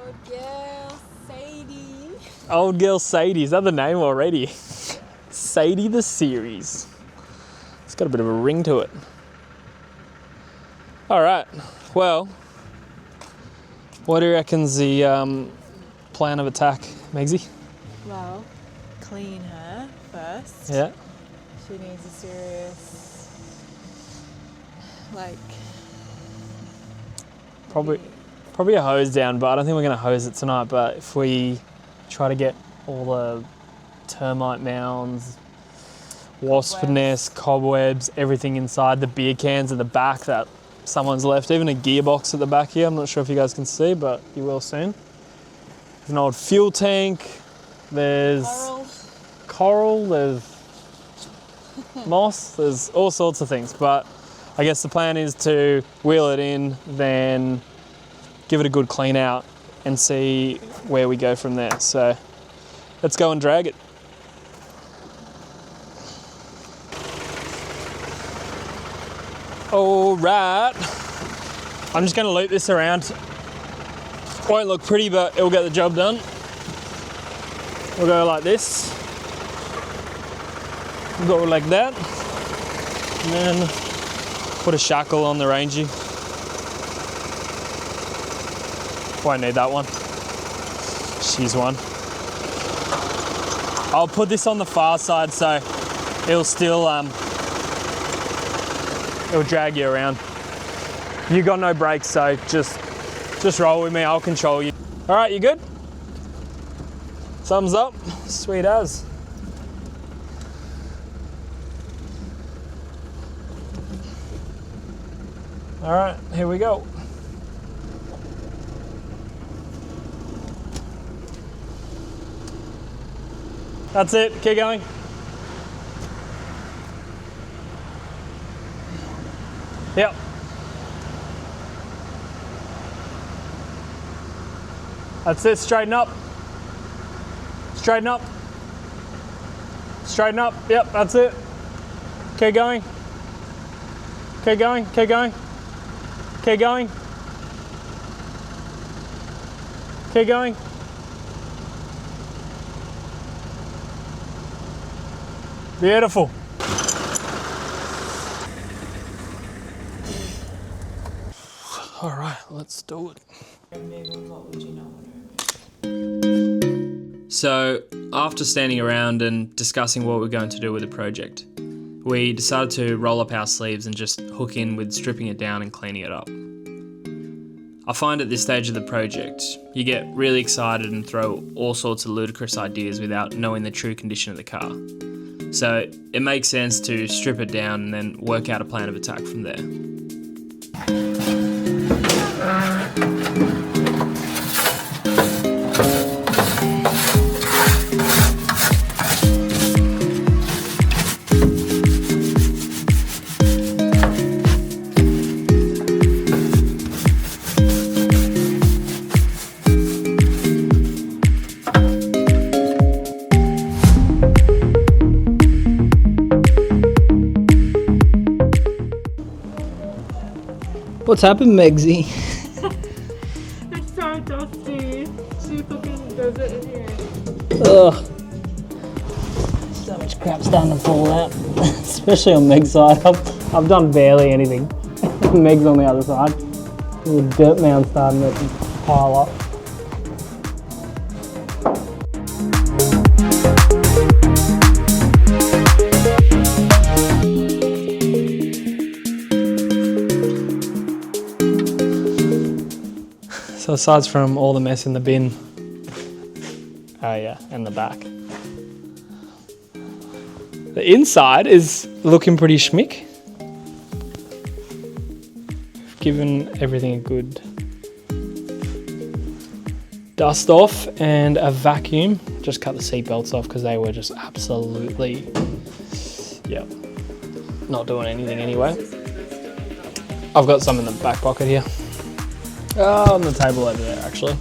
Old girl Sadie. Old girl Sadie, is that the name already? Sadie the series. It's got a bit of a ring to it. All right, well, what do you reckon's the plan of attack, Megsy? Well, clean her first. Yeah. She needs a serious, like... Probably a hose down, but I don't think we're going to hose it tonight. But if we try to get all the termite mounds, wasp nest, cobwebs, everything inside, the beer cans at the back that someone's left, even a gearbox at the back here, I'm not sure if you guys can see, but you will soon. There's an old fuel tank, there's coral, there's moss, there's all sorts of things, but I guess the plan is to wheel it in, then give it a good clean out and see where we go from there. So let's go and drag it. All right, I'm just gonna loop this around. Won't look pretty, but it'll get the job done. We'll go like this, go like that, and then put a shackle on the rangy. Won't need that one. She's one. I'll put this on the far side so it'll still it'll drag you around. You got no brakes, so just roll with me. I'll control you. All right, you good? Thumbs up. Sweet as. All right, here we go. That's it, keep going. Yep. That's it, straighten up. Straighten up. Straighten up, yep, that's it. Keep going. Keep going, keep going. Keep going. Keep going. Beautiful. All right, let's do it. So, after standing around and discussing what we're going to do with the project, we decided to roll up our sleeves and just hook in with stripping it down and cleaning it up. I find at this stage of the project, you get really excited and throw all sorts of ludicrous ideas without knowing the true condition of the car. So it makes sense to strip it down and then work out a plan of attack from there. What's happened, Megsy? It's so dusty. She fucking does it in here. Ugh. So much crap's starting to fall out. Especially on Meg's side. I've done barely anything. Meg's on the other side. The dirt mound's starting to pile up. So aside from all the mess in the bin, and the back, the inside is looking pretty schmick. Given everything a good dust off and a vacuum. Just cut the seat belts off because they were just absolutely, not doing anything anyway. I've got some in the back pocket here. Oh, on the table over there, actually.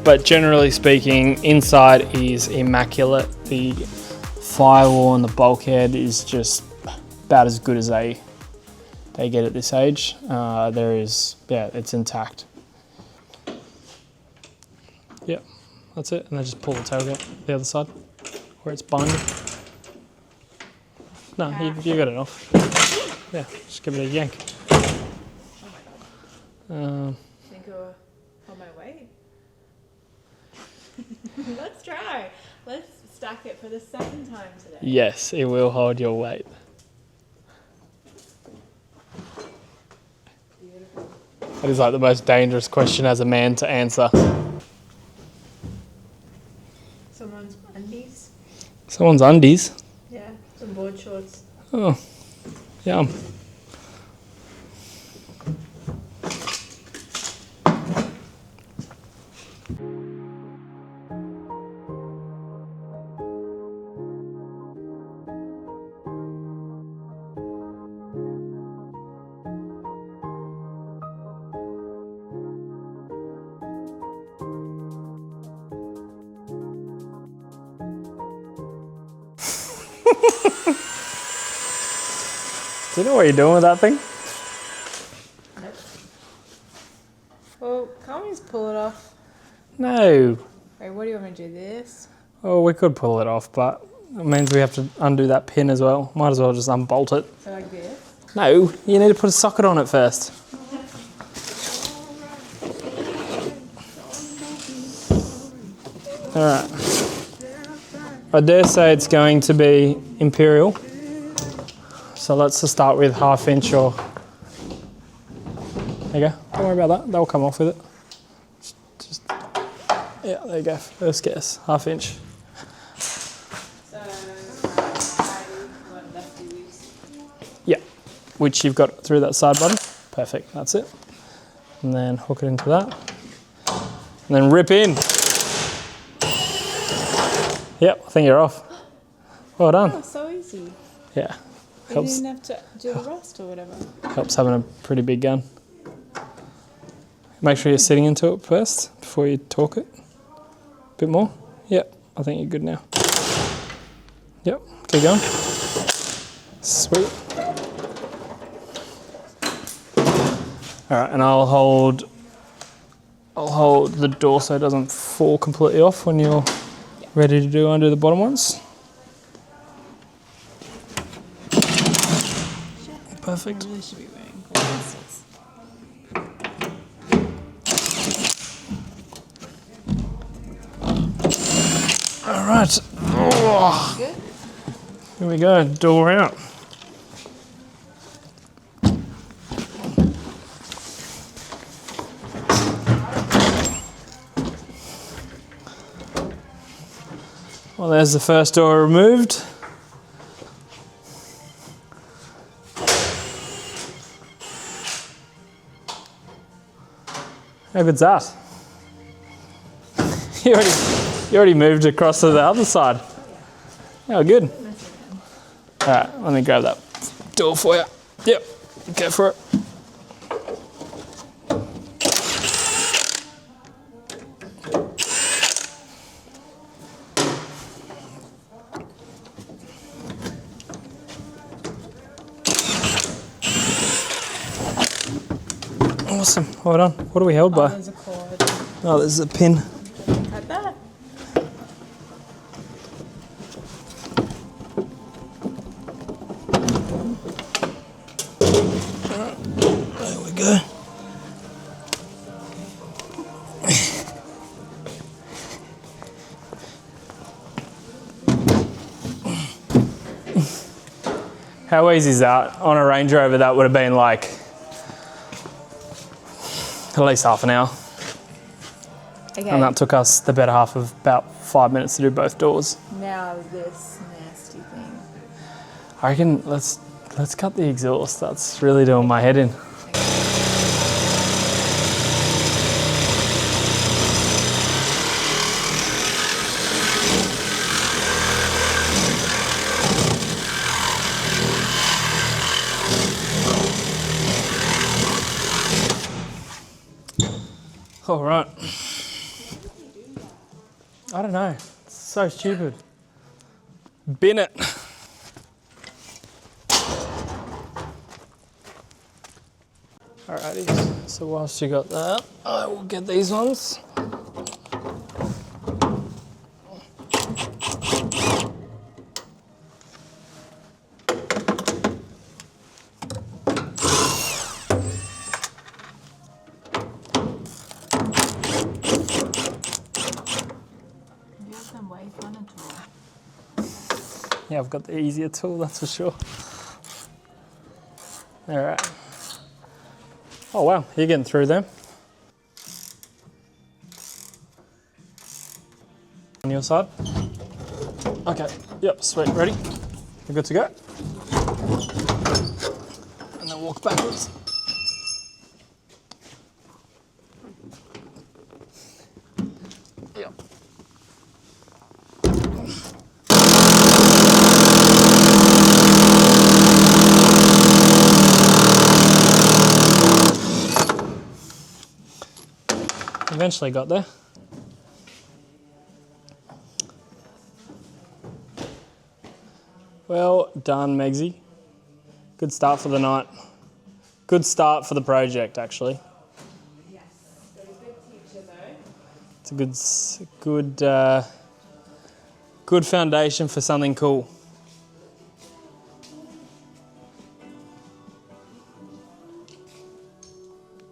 But generally speaking, inside is immaculate. The firewall and the bulkhead is just about as good as they get at this age. It's intact. Yep, that's it. And then just pull the tailgate the other side where it's binding. No, you got it off. Yeah, just give it a yank. Think I'll hold my weight. Let's try. Let's stack it for the second time today. Yes, it will hold your weight. Beautiful. That is like the most dangerous question as a man to answer. Someone's undies. Someone's undies. Yeah, some board shorts. Oh, yum. Do you know what you're doing with that thing? Well, can't we just pull it off? No. Wait, what do you want me to do? This? Oh, we could pull it off, but it means we have to undo that pin as well. Might as well just unbolt it. So like this? No, you need to put a socket on it first. Alright. I dare say it's going to be imperial. So let's just start with 1/2 inch or... There you go. Don't worry about that. They'll come off with it. Just yeah, there you go. First guess. 1/2 inch. So, what left you use? Yeah. Which you've got through that side button. Perfect. That's it. And then hook it into that. And then rip in. Yep, I think you're off. Well done. Oh, so easy. Yeah. You Helps, didn't have to do the rest or whatever. helps having a pretty big gun. Make sure you're sitting into it first before you torque it. A bit more. Yep, I think you're good now. Yep, keep going. Sweet. All right, and I'll hold the door so it doesn't fall completely off when you're ready to undo the bottom ones. Perfect. I really should be wearing glasses. All right. Oh, Good? here we go, door out. Well, there's the first door removed. How good's that? You already moved across to the other side. Oh, good. All right, let me grab that door for you. Yep, go for it. Awesome, well done. What are we held by? There's a cord. Oh, there's a pin. Cut that. There we go. How easy is that? On a Range Rover, that would have been like at least half an hour. Okay. And that took us the better half of about 5 minutes to do both doors. Now this nasty thing. I reckon let's cut the exhaust. That's really doing my head in. All right. I don't know. It's so stupid. Bin it. Alrighty. So whilst you got that, I will get these ones. Yeah, I've got the easier tool, that's for sure. All right. Oh wow, you're getting through them. On your side. Okay, yep, sweet, ready? We're good to go. And then walk backwards. Yep. Eventually got there. Well done, Megsy. Good start for the night. Good start for the project, actually. Yes, they're a good teacher though. It's a good foundation for something cool.